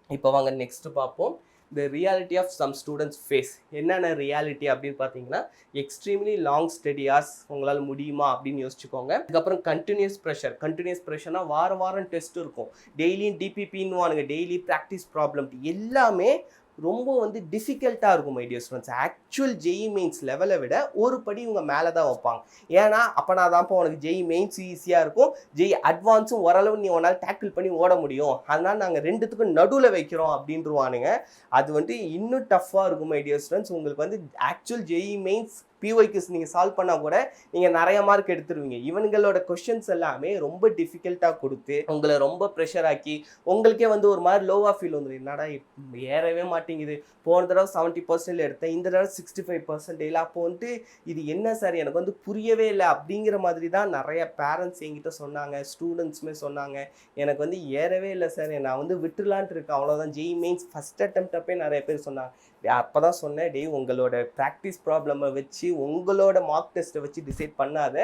இப்போ வாங்க நெக்ஸ்ட் பார்ப்போம். the reality of some students face. என்னென்ன ரியாலிட்டி அப்படின்னு பார்த்தீங்கன்னா, எக்ஸ்ட்ரீம்லி லாங் ஸ்டடி ஹார்ஸ் உங்களால் முடியுமா அப்படின்னு யோசிச்சுக்கோங்க. அதுக்கப்புறம் கண்டினியூஸ் ப்ரெஷர்னா வாரம் டெஸ்ட் இருக்கும். டெய்லியும் டிபிபின்னு வாங்க, டெய்லி ப்ராக்டிஸ் ப்ராப்ளம், எல்லாமே ரொம்ப வந்து டிஃபிகல்ட்டாக இருக்கும் my dear students. Actual JEE mains லெவலை விட ஒரு படி இவங்க மேலே தான் வைப்பாங்க. ஏன்னா அப்போனா தான்ப்பா உனக்கு ஜெய் மெயின்ஸ் ஈஸியாக இருக்கும், ஜெய் அட்வான்ஸும் ஓரளவு நீ உன்னால் டேக்கிள் பண்ணி ஓட முடியும், அதனால் நாங்கள் ரெண்டுத்துக்கும் நடுவில் வைக்கிறோம் அப்படின்றவானுங்க. அது வந்து இன்னும் டஃப்பாக இருக்கும் மை டியர் ஸ்டூடெண்ட்ஸ். உங்களுக்கு வந்து ஆக்சுவல் ஜெய் மெயின்ஸ் பிஒய்க்கு நீங்கள் சால்வ் பண்ணால் கூட நீங்கள் நிறைய மார்க் எடுத்துருவீங்க. இவங்களோட கொஷின்ஸ் எல்லாமே ரொம்ப டிஃபிகல்ட்டாக கொடுத்து உங்களை ரொம்ப ப்ரெஷர் ஆக்கி உங்களுக்கே வந்து ஒரு மாதிரி லோவாக ஃபீல் வந்துடும். என்னடா ஏறவே மாட்டேங்குது, போன தடவை 70% எடுத்தேன், இந்த தடவை 65%. அப்போ வந்துட்டு இது என்ன சார் எனக்கு வந்து புரியவே இல்லை அப்படிங்கிற மாதிரி தான் நிறைய பேரண்ட்ஸ் என்கிட்ட சொன்னாங்க, ஸ்டூடெண்ட்ஸுமே சொன்னாங்க. எனக்கு வந்து ஏறவே இல்லை சார், நான் வந்து விட்டுலான்ட்டு இருக்கேன், அவ்வளோதான். ஜெய் மெயின்ஸ் ஃபஸ்ட் அட்டெம்ப்ட் அப்பே நிறைய பேர் சொன்னாங்க. அப்போ தான் சொன்னேன், உங்களோட ப்ராக்டிஸ் ப்ராப்ளமை வச்சு உங்களோட மார்க் டெஸ்ட்டை வச்சு டிசைட் பண்ணாத,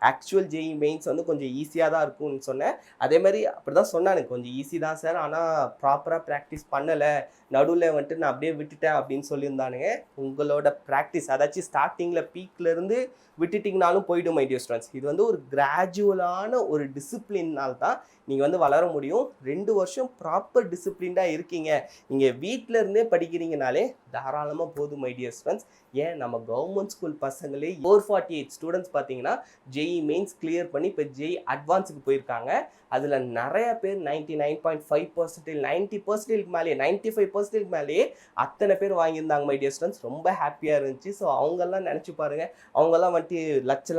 ஆக்சுவல் ஜெய் மெயின்ஸ் வந்து கொஞ்சம் ஈஸியாக தான் இருக்கும்னு சொன்னேன். அதே மாதிரி அப்படி தான் சொன்னாங்க, கொஞ்சம் ஈஸி தான் சார், ஆனால் ப்ராப்பராக ப்ராக்டிஸ் பண்ணலை, நடுவில் வந்துட்டு நான் அப்படியே விட்டுட்டேன் அப்படின்னு சொல்லியிருந்தானுங்க. உங்களோட ப்ராக்டிஸ் அதாச்சும் ஸ்டார்டிங்கில் பீக்லேருந்து விட்டுட்டிங்கனாலும் போய்டும் மை டியர் ஸ்டூடெண்ட்ஸ். இது வந்து ஒரு கிராஜுவலான ஒரு டிசிப்ளின்னால் தான் நீங்கள் வந்து வளர முடியும். 2 வருஷம் ப்ராப்பர் டிசிப்ளின்டாக இருக்கீங்க, நீங்கள் வீட்டில் இருந்தே படிக்கிறீங்கனாலே தாராளமாக போதும் மை டியர் ஸ்டூடெண்ட்ஸ். ஏன் நம்ம கவர்மெண்ட் ஸ்கூல் பசங்களே 448 ஸ்டூடெண்ட்ஸ் பார்த்தீங்கன்னா ஜெய் மெயின்ஸ் கிளியர் பண்ணி இப்போ ஜெய் அட்வான்ஸுக்கு போயிருக்காங்க. அதில் நிறைய பேர் 99.5%, 90% மேலேயே, 95% மேலேயே அத்தனை பேர் வாங்கியிருந்தாங்க மை டியர் ஸ்டூடெண்ட்ஸ். ரொம்ப ஹாப்பியாக இருந்துச்சு. ஸோ அவங்கெல்லாம் நினச்சி பாருங்கள், அவங்கெல்லாம் வந்துட்டு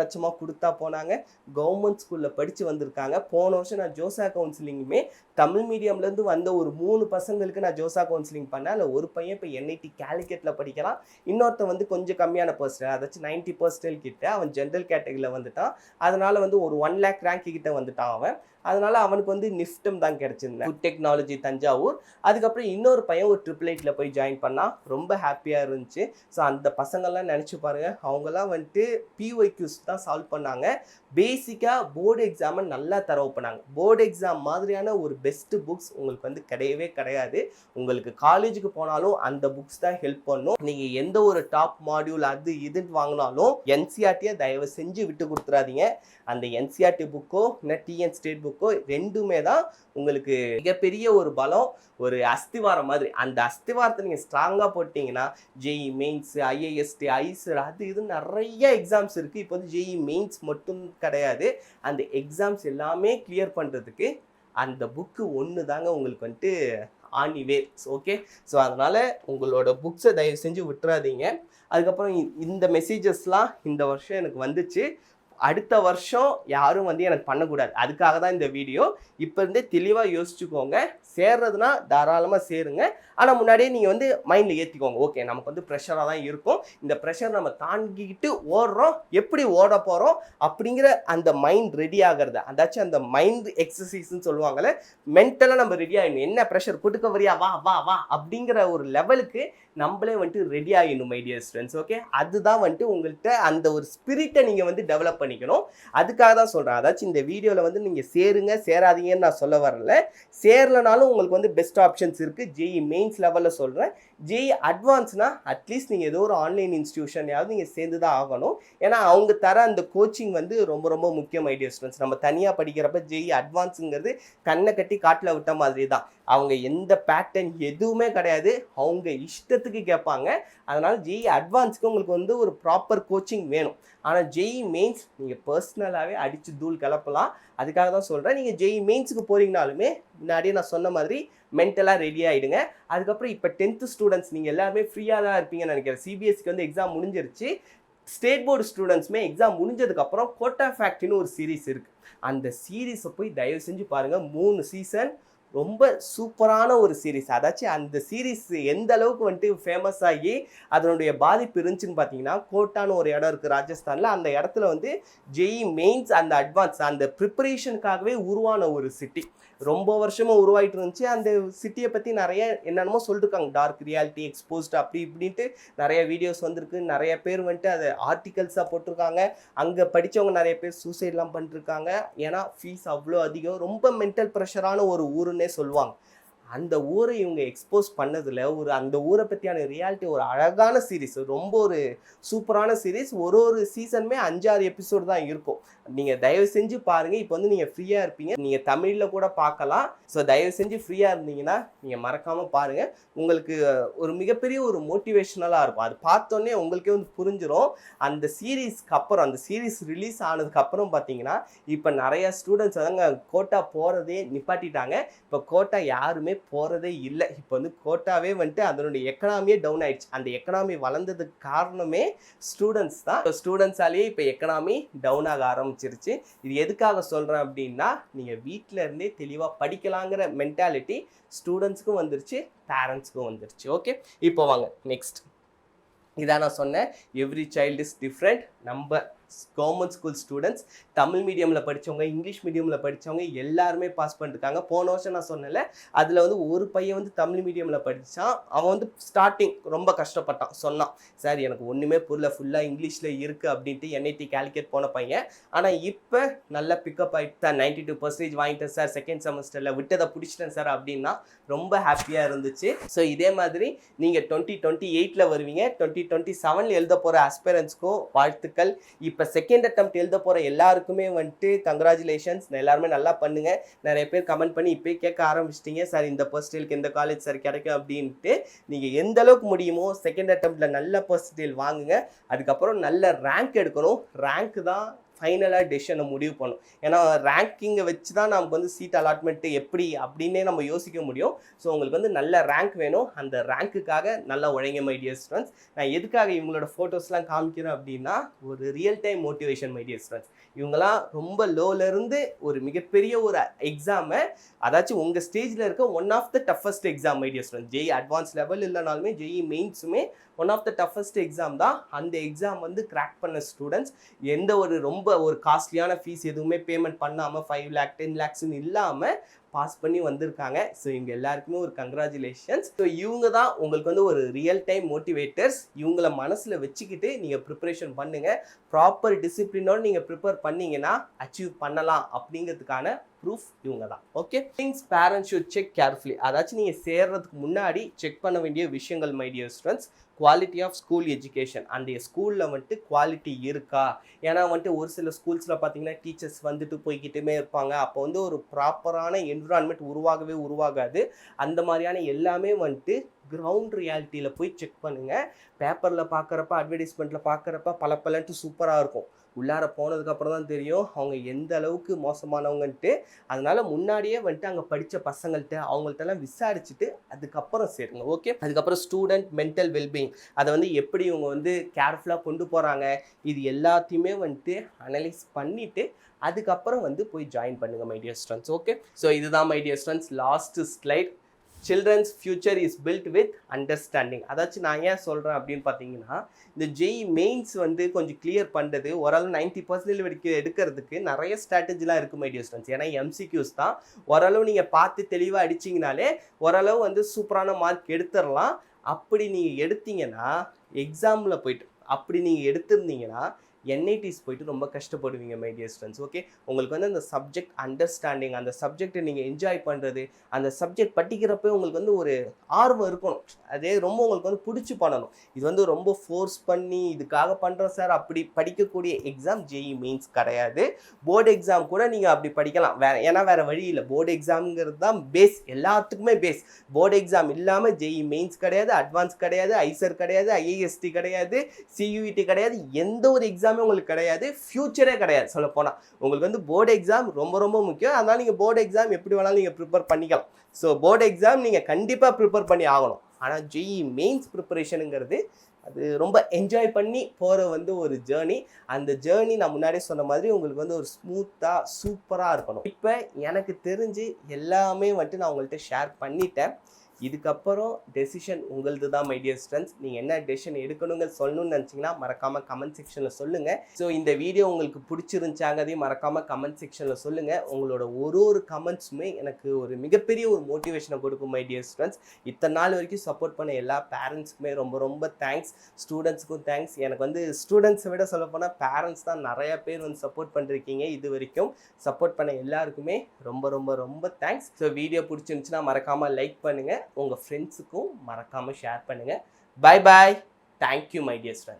லட்சமாக கொடுத்தா போனாங்க, கவர்மெண்ட் ஸ்கூலில் படித்து வந்திருக்காங்க. போன வருஷம் நான் ஜோசா கவுன்சிலிங்குமே தமிழ் மீடியம்லேருந்து வந்த ஒரு 3 பசங்களுக்கு நான் ஜோசா கவுன்சிலிங் பண்ணேன். அதில் ஒரு பையன் இப்போ என்ஐடி கேலிக்கெட்டில் படிக்கிறான், இன்னொருத்தன் வந்து கொஞ்சம் கம்மியான பர்சன்டேஜ், அதாச்சும் 90% கிட்ட அவன் ஜென்ரல் கேட்டகரியில் வந்துட்டான். அதனால் வந்து ஒரு 1 lakh ரேங்க் கிட்ட வந்துட்டான் அவன். அதனால அவனுக்கு வந்து நிஃப்டம் தான் கிடைச்சிருந்தேன், ஃபுட் டெக்னாலஜி தஞ்சாவூர். அதுக்கப்புறம் இன்னொரு பையன் ஒரு 888 போய் ஜாயின் பண்ணால் ரொம்ப ஹாப்பியாக இருந்துச்சு. ஸோ அந்த பசங்கள்லாம் நினச்சி பாருங்கள், அவங்கெல்லாம் வந்துட்டு பிஒய்க்யூஸ் தான் சால்வ் பண்ணாங்க. பேசிக்காக போர்டு எக்ஸாமை நல்லா தரவு பண்ணாங்க. போர்டு எக்ஸாம் மாதிரியான ஒரு பெஸ்ட்டு புக்ஸ் உங்களுக்கு வந்து கிடையவே கிடையாது. உங்களுக்கு காலேஜுக்கு போனாலும் அந்த புக்ஸ் தான் ஹெல்ப் பண்ணும். நீங்கள் எந்த ஒரு டாப் மாடியூல் அது இதுன்னு வாங்கினாலும் என்சிஆர்டியை தயவு செஞ்சு விட்டு கொடுத்துறாதீங்க. அந்த என்சிஆர்டி புக்கோ இல்லை டிஎன் ஸ்டேட் புக்கோ ரெண்டுமே தான் உங்களுக்கு மிகப்பெரிய ஒரு பலம், ஒரு அஸ்திவாரம் மாதிரி. அந்த அஸ்திவாரத்தை நீங்கள் ஸ்ட்ராங்காக போட்டிங்கன்னா ஜெய் மெயின்ஸ், ஐஏஎஸ்டி, ஐசர், அது இது நிறைய எக்ஸாம்ஸ் இருக்குது. இப்போ வந்து ஜெய் மெயின்ஸ் மட்டும் கிடையாது, அந்த எக்ஸாம்ஸ் எல்லாமே கிளியர் பண்ணுறதுக்கு அந்த புக்கு ஒன்று தாங்க உங்களுக்கு வந்துட்டு ஆனிவே. ஓகே, ஸோ அதனால் உங்களோட புக்ஸை தயவு செஞ்சு விட்டுறாதீங்க. அதுக்கப்புறம் இந்த மெசேஜஸ்லாம் இந்த வருஷம் எனக்கு வந்துச்சு. அடுத்த வருஷம் யாரும் வந்து எனக்கு பண்ணக்கூடாது. அதுக்காக தான் இந்த வீடியோ. இப்போ இருந்தே தெளிவாக யோசிச்சுக்கோங்க. சேர்றதுனா தாராளமாக சேருங்க. ஆனால் முன்னாடியே நீங்கள் வந்து மைண்டில் ஏற்றிக்கோங்க. ஓகே, நமக்கு வந்து ப்ரெஷராக தான் இருக்கும். இந்த ப்ரெஷர் நம்ம தாங்கிக்கிட்டு ஓடுறோம். எப்படி ஓட போகிறோம் அப்படிங்கிற அந்த மைண்ட் ரெடி ஆகிறது. அதாச்சும் அந்த மைண்ட் எக்ஸசைஸ்ன்னு சொல்லுவாங்கள்ல, மென்டலாக நம்ம ரெடி ஆகிடணும். என்ன ப்ரெஷர் கொடுக்க வரியா, வா வா வா அப்படிங்கிற ஒரு லெவலுக்கு நம்மளே வந்துட்டு ரெடி ஆகிடணும் மை டியர் ஸ்டூடெண்ட்ஸ். ஓகே, அதுதான் வந்துட்டு உங்கள்கிட்ட அந்த ஒரு ஸ்பிரிட்டை நீங்கள் வந்து டெவலப் பண்ணிக்கணும். அதுக்காக தான் சொல்கிறேன். அதாச்சும் இந்த வீடியோவில் வந்து நீங்கள் சேருங்க சேராதீங்கன்னு நான் சொல்ல வரல. சேரலனாலும் உங்களுக்கு வந்து பெஸ்ட் ஆப்ஷன்ஸ் இருக்குது. ஜேஇ மெயின்ஸ் லெவலில் சொல்கிறேன். ஜேஇ அட்வான்ஸ்னா அட்லீஸ்ட் நீங்கள் ஏதோ ஒரு ஆன்லைன் இன்ஸ்டியூஷன்யாவது நீங்கள் சேர்ந்து தான் ஆகணும். ஏன்னா அவங்க தர அந்த கோச்சிங் வந்து ரொம்ப ரொம்ப முக்கியம் மை டியர் ஸ்டூடெண்ட்ஸ். நம்ம தனியாக படிக்கிறப்ப ஜேஇ அட்வான்ஸுங்கிறது கண்ணை கட்டி காட்டில் விட்ட மாதிரி தான். அவங்க எந்த பேட்டர்ன் எதுவுமே கிடையாது, அவங்க இஷ்டத்துக்கு கேட்பாங்க. அதனால் ஜேஇ அட்வான்ஸுக்கு உங்களுக்கு வந்து ஒரு ப்ராப்பர் கோச்சிங் வேணும். ஆனால் ஜேஇ மெயின்ஸ் நீங்கள் பர்சனலாகவே அடித்து தூள் கிளப்பலாம். அதுக்காக தான் சொல்கிறேன். நீங்கள் ஜேஇ மெயின்ஸுக்கு போகிறீங்கனாலுமே முன்னாடியே நான் சொன்ன மாதிரி மென்டலாக ரெடி ஆகிடுங்க. அதுக்கப்புறம் இப்போ 10th ஸ்டூடெண்ட்ஸ் நீங்கள் எல்லாருமே ஃப்ரீயாக தான் இருப்பீங்கன்னு நினைக்கிறேன். சிபிஎஸ்சிக்கு வந்து எக்ஸாம் முடிஞ்சிருச்சு. ஸ்டேட் போர்டு ஸ்டூடெண்ட்ஸுமே எக்ஸாம் முடிஞ்சதுக்கப்புறம் கோட்டா ஃபேக்ட்ரின்னு ஒரு சீரீஸ் இருக்குது. அந்த சீரீஸை போய் தயவு செஞ்சு பாருங்கள். 3 சீசன் ரொம்ப சூப்பரான ஒரு சீரீஸ். அதாச்சும் அந்த சீரீஸ் எந்த அளவுக்கு வந்துட்டு ஃபேமஸ் ஆகி அதனுடைய பாதிப்பு இருந்துச்சுன்னு பார்த்தீங்கன்னா, கோட்டான்னு ஒரு இடம் இருக்குது ராஜஸ்தானில். அந்த இடத்துல வந்து ஜேஇ மெயின்ஸ் அந்த அட்வான்ஸ் அந்த ப்ரிப்பரேஷனுக்காகவே உருவான ஒரு சிட்டி. ரொம்ப வருஷமாக உருவாயிட்டு இருந்துச்சு. அந்த சிட்டியை பற்றி நிறைய என்னென்னமோ சொல்லிருக்காங்க. டார்க் ரியாலிட்டி எக்ஸ்போஸ்ட் அப்படி இப்படின்ட்டு நிறைய வீடியோஸ் வந்திருக்கு. நிறைய பேர் வந்துட்டு அதை ஆர்டிகல்ஸாக போட்டிருக்காங்க. அங்கே படித்தவங்க நிறைய பேர் சூசைட்லாம் பண்ணிருக்காங்க. ஏன்னா ஃபீஸ் அவ்வளோ அதிகம். ரொம்ப மென்டல் ப்ரெஷரான ஒரு ஊருன்னே சொல்லுவாங்க. அந்த ஊரை இவங்க எக்ஸ்போஸ் பண்ணதில் அந்த ஊரை பற்றியான ரியாலிட்டி ஒரு அழகான சீரீஸ். ரொம்ப ஒரு சூப்பரான சீரீஸ். ஒரு சீசனுமே 5-6 எபிசோடு தான் இருக்கும். நீங்கள் தயவு செஞ்சு பாருங்கள். இப்போ வந்து நீங்கள் ஃப்ரீயாக இருப்பீங்க. நீங்கள் தமிழில் கூட பார்க்கலாம். ஸோ தயவு செஞ்சு ஃப்ரீயாக இருந்தீங்கன்னா நீங்கள் மறக்காமல் பாருங்கள். உங்களுக்கு ஒரு மிகப்பெரிய ஒரு மோட்டிவேஷ்னலாக இருக்கும். அது பார்த்தோன்னே உங்களுக்கே வந்து புரிஞ்சிடும். அந்த சீரீஸ்க்கு அப்புறம் அந்த சீரீஸ் ரிலீஸ் ஆனதுக்கப்புறம் பார்த்தீங்கன்னா இப்போ நிறைய ஸ்டூடெண்ட்ஸ் வந்து கோட்டா போகிறதே நிப்பாட்டிட்டாங்க. இப்போ கோட்டா யாருமே போகிறதே இல்லை. இப்போ வந்து கோட்டாவே வந்துட்டு அதனுடைய எக்கனாமியே டவுன் ஆயிடுச்சு. அந்த எக்கனாமி வளர்ந்ததுக்கு காரணமே ஸ்டூடெண்ட்ஸ் தான். ஸ்டூடெண்ட்ஸாலேயே இப்போ எக்கனாமி டவுன் ஆக ஆரம்பிச்சிருச்சு. இது எதுக்காக சொல்கிறேன் அப்படின்னா, நீங்கள் வீட்டில் இருந்தே தெளிவாக படிக்கலாங்கிற மென்டாலிட்டி ஸ்டூடெண்ட்ஸுக்கும் வந்துருச்சு, பேரண்ட்ஸுக்கும் வந்துருச்சு. ஓகே, இப்போ வாங்க நெக்ஸ்ட். இதான் நான் சொன்னேன், எவ்ரி சைல்டு இஸ் டிஃப்ரெண்ட். நம்ம கவர்மெண்ட் ஸ்கூல் ஸ்டூடெண்ட்ஸ் தமிழ் மீடியமில் படித்தவங்க, இங்கிலீஷ் மீடியமில் படித்தவங்க எல்லாருமே பாஸ் பண்ணிருக்காங்க. போன வருஷம் நான் சொன்னேன்ல, அதில் வந்து ஒரு பையன் வந்து தமிழ் மீடியமில் படித்தான். அவன் வந்து ஸ்டார்டிங் ரொம்ப கஷ்டப்பட்டான். சொன்னான், சார் எனக்கு ஒன்றுமே புரியல, ஃபுல்லாக இங்கிலீஷில் இருக்குது அப்படின்ட்டு என்ஐடி காலிக்கட் போன பையன். ஆனால் இப்போ நல்லா பிக்கப் ஆகிட்டு சார் 92% வாங்கிட்டேன் சார், செகண்ட் செமஸ்டரில் விட்டதை பிடிச்சிட்டேன் சார் அப்படின்னா ரொம்ப ஹாப்பியாக இருந்துச்சு. ஸோ இதே மாதிரி நீங்கள் 2028 வருவீங்க. 2027 எழுத போகிற ஆஸ்பிரன்ஸ்க்கும் வாழ்த்துக்கள். இப்போ செகண்ட் அட்டெம்ப்ட் எழுத போகிற எல்லாருக்குமே வந்துட்டு கங்க்ராச்சுலேஷன்ஸ். எல்லாருமே நல்லா பண்ணுங்கள். நிறைய பேர் கமெண்ட் பண்ணி இப்போ கேட்க ஆரம்பிச்சிட்டிங்க, சார் இந்த பர்சன்டேஜ்க்கு எந்த காலேஜ் சார் கிடைக்கும் அப்படின்ட்டு. நீங்கள் எந்த அளவுக்கு முடியுமோ செகண்ட் அட்டெம்ப்டில் நல்ல பர்சன்டேஜ் வாங்குங்க. அதுக்கப்புறம் நல்ல ரேங்க் எடுக்கணும். ரேங்க் தான் ஃபைனலாக டெசிஷனை முடிவு பண்ணும். ஏன்னா ரேங்கிங்கை வச்சு தான் நமக்கு வந்து சீட் அலாட்மெண்ட்டு எப்படி அப்படின்னே நம்ம யோசிக்க முடியும். ஸோ உங்களுக்கு வந்து நல்ல ரேங்க் வேணும். அந்த ரேங்க்குக்காக நல்லா உழைங்க மை டியர் ஸ்டூடெண்ட்ஸ். நான் எதுக்காக இவங்களோட ஃபோட்டோஸ்லாம் காமிக்கிறேன் அப்படின்னா, ஒரு real time motivation my dear students. இவங்களாம் ரொம்ப லோலேருந்து ஒரு மிகப்பெரிய ஒரு எக்ஸாமை, அதாச்சும் உங்கள் ஸ்டேஜில் இருக்க one of the toughest exam my dear students. JEE advance level இல்லைனாலுமே ஜேஇ மெயின்ஸுமே one of the toughest exam தான். அந்த எக்ஸாம் வந்து கிராக் பண்ண ஸ்டூடெண்ட்ஸ் எந்த ஒரு ரொம்ப ஒரு காஸ்ட்லியான ஃபீஸ் எதுவுமே பேமெண்ட் பண்ணாமல் 5 lakh 10 lakhsன்னு இல்லாமல் பாஸ் பண்ணி வந்திருக்காங்க. ஸோ இவங்க எல்லாருக்குமே ஒரு கங்க்ராச்சுலேஷன்ஸ். ஸோ இவங்க தான் உங்களுக்கு வந்து ஒரு ரியல் டைம் மோட்டிவேட்டர்ஸ். இவங்கள மனசில் வச்சுக்கிட்டு நீங்கள் ப்ரிப்பரேஷன் பண்ணுங்கள். ப்ராப்பர் டிசிப்ளினோடு நீங்கள் ப்ரிப்பேர் பண்ணிங்கன்னா அச்சீவ் பண்ணலாம் அப்படிங்கிறதுக்கான ப்ரூஃப் இவங்க தான். Okay, things parents should check carefully. அதாச்சும் நீங்கள் சேர்றதுக்கு முன்னாடி செக் பண்ண வேண்டிய விஷயங்கள் my dear students. Quality of school education. அந்த ஸ்கூலில் வந்துட்டு குவாலிட்டி இருக்கா? ஏன்னா வந்துட்டு ஒரு சில ஸ்கூல்ஸில் பார்த்தீங்கன்னா டீச்சர்ஸ் வந்துட்டு போய்கிட்டுமே இருப்பாங்க. அப்போ வந்து ஒரு ப்ராப்பரான என்விரான்மெண்ட் உருவாகவே உருவாகாது. அந்த மாதிரியான எல்லாமே வந்துட்டு கிரவுண்ட் ரியாலிட்டியில் போய் செக் பண்ணுங்கள். பேப்பரில் பார்க்குறப்ப அட்வர்டைஸ்மெண்ட்டில் பார்க்குறப்ப பலப்பலன்ட்டு சூப்பராக இருக்கும். உள்ளார போனதுக்கப்புறம் தான் தெரியும் அவங்க எந்த அளவுக்கு மோசமானவங்கன்ட்டு. அதனால் முன்னாடியே வந்துட்டு அங்கே படித்த பசங்கள்கிட்ட அவங்கள்ட்டெல்லாம் விசாரிச்சுட்டு அதுக்கப்புறம் சேருங்க. ஓகே, அதுக்கப்புறம் ஸ்டூடெண்ட் மென்டல் வெல்பீயிங் அதை வந்து எப்படி இவங்க வந்து கேர்ஃபுல்லாக கொண்டு போகிறாங்க, இது எல்லாத்தையுமே வந்துட்டு அனலைஸ் பண்ணிவிட்டு அதுக்கப்புறம் வந்து போய் ஜாயின் பண்ணுங்கள் my dear students. Okay, so இதுதான் my dear students last slide. Children's future is built with understanding. அதாச்சும் நான் ஏன் சொல்கிறேன் அப்படின்னு பார்த்தீங்கன்னா, இந்த ஜெய் மெயின்ஸ் வந்து கொஞ்சம் கிளியர் பண்ணுறது ஓரளவு 90% வரைக்கும் எடுக்கிறதுக்கு நிறைய ஸ்ட்ராட்டஜிலாம் இருக்குது மை டியர் ஸ்டூடெண்ட்ஸ். ஏன்னா எம்சிக்யூஸ் தான், ஓரளவு நீங்கள் பார்த்து தெளிவாக அடிச்சிங்கனாலே ஓரளவு வந்து சூப்பரான மார்க் எடுத்துடலாம். அப்படி நீங்கள் எடுத்தீங்கன்னா எக்ஸாமில் போயிட்டு அப்படி நீங்கள் எடுத்திருந்தீங்கன்னா என்ஐடிஸ் போயிட்டு ரொம்ப கஷ்டப்படுவீங்க மை டியர் ஸ்டூடெண்ட்ஸ். ஓகே, உங்களுக்கு வந்து அந்த சப்ஜெக்ட் அண்டர்ஸ்டாண்டிங், அந்த சப்ஜெக்டை நீங்கள் என்ஜாய் பண்ணுறது, அந்த சப்ஜெக்ட் படிக்கிறப்ப உங்களுக்கு வந்து ஒரு ஆர்வம் இருக்கணும். அதே ரொம்ப உங்களுக்கு வந்து பிடிச்சி பண்ணணும். இது வந்து ரொம்ப ஃபோர்ஸ் பண்ணி இதுக்காக பண்ணுறோம் சார் அப்படி படிக்கக்கூடிய எக்ஸாம் ஜேஇ மெயின்ஸ் கிடையாது. போர்டு எக்ஸாம் கூட நீங்கள் அப்படி படிக்கலாம், ஏன்னா வேறு வழி இல்லை. போர்டு எக்ஸாம்ங்கிறது தான் பேஸ், எல்லாத்துக்குமே பேஸ். போர்டு எக்ஸாம் இல்லாமல் ஜேஇ மெயின்ஸ் கிடையாது, அட்வான்ஸ் கிடையாது, ஐசர் கிடையாது, ஐஏஎஸ்டி கிடையாது, சியூஇடி கிடையாது, எந்த ஒரு எக்ஸாம் உங்களுக்கு கிடையாது, ஃபியூச்சரே கிடையாது. சொல்ல போனால் உங்களுக்கு வந்து போர்டு எக்ஸாம் ரொம்ப ரொம்ப முக்கியம். அதனால நீங்கள் போர்டு எக்ஸாம் எப்படி வேணாலும் நீங்கள் ப்ரிப்பேர் பண்ணிக்கலாம். ஸோ போர்டு எக்ஸாம் நீங்கள் கண்டிப்பாக ப்ரிப்பேர் பண்ணி ஆகணும். ஆனால் ஜேஇ மெயின்ஸ் ப்ரிப்பரேஷனுங்கிறது அது ரொம்ப என்ஜாய் பண்ணி போகிற வந்து ஒரு ஜேர்னி. அந்த ஜேர்னி நான் முன்னாடியே சொன்ன மாதிரி உங்களுக்கு வந்து ஒரு ஸ்மூத்தாக சூப்பராக இருக்கணும். இப்போ எனக்கு தெரிஞ்சு எல்லாமே வந்துட்டு நான் உங்கள்கிட்ட ஷேர் பண்ணிட்டேன். இதுக்கப்புறம் டெசிஷன் உங்களது தான் மை டியர் ஸ்டூடெண்ட்ஸ். நீங்கள் என்ன டெசிஷன் எடுக்கணுங்க சொல்லணும்னு நினச்சிங்கன்னா மறக்காமல் கமெண்ட் செக்ஷனில் சொல்லுங்கள். ஸோ இந்த வீடியோ உங்களுக்கு பிடிச்சிருந்துச்சாங்கதையும் மறக்காமல் கமெண்ட் செக்ஷனில் சொல்லுங்கள். உங்களோட ஒரு கமெண்ட்ஸுமே எனக்கு ஒரு மிகப்பெரிய ஒரு மோட்டிவேஷனை கொடுக்கும் மை டியர் ஸ்டூடெண்ட்ஸ். இத்தனை நாள் வரைக்கும் சப்போர்ட் பண்ண எல்லா பேரண்ட்ஸுக்குமே ரொம்ப ரொம்ப தேங்க்ஸ். ஸ்டூடெண்ட்ஸுக்கும் தேங்க்ஸ். எனக்கு வந்து ஸ்டூடெண்ட்ஸை விட சொல்லப்போனால் பேரண்ட்ஸ் தான் நிறைய பேர் வந்து சப்போர்ட் பண்ணிருக்கீங்க. இது வரைக்கும் சப்போர்ட் பண்ண எல்லாருக்குமே ரொம்ப ரொம்ப ரொம்ப தேங்க்ஸ். ஸோ வீடியோ பிடிச்சிருந்துச்சுன்னா மறக்காமல் லைக் பண்ணுங்கள், உங்கள் ஃப்ரெண்ட்ஸுக்கும் மறக்காமல் ஷேர் பண்ணுங்கள். Bye bye. Thank you my dear students.